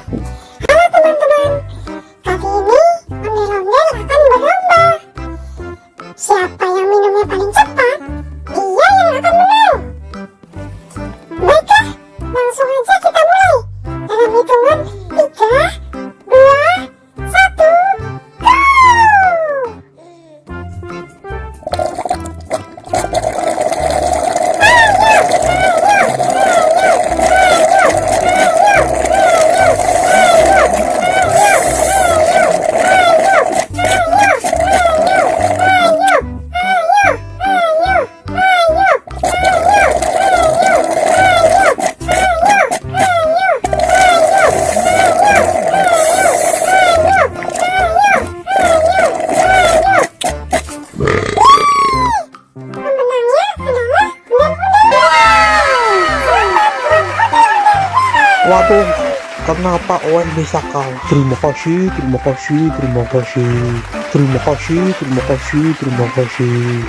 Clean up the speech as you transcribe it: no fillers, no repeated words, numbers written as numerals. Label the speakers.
Speaker 1: Halo teman-teman, kali ini Ondel-Ondel akan berlomba. Siapa yang minumnya paling cepat, dia yang akan menang. Baiklah, langsung aja kita mulai. Dalam hitungan 3, 2, 1, go!
Speaker 2: Waduh, kenapa Owen bisa kalah? Terima kasih, terima kasih, terima kasih, terima kasih, terima kasih, terima kasih.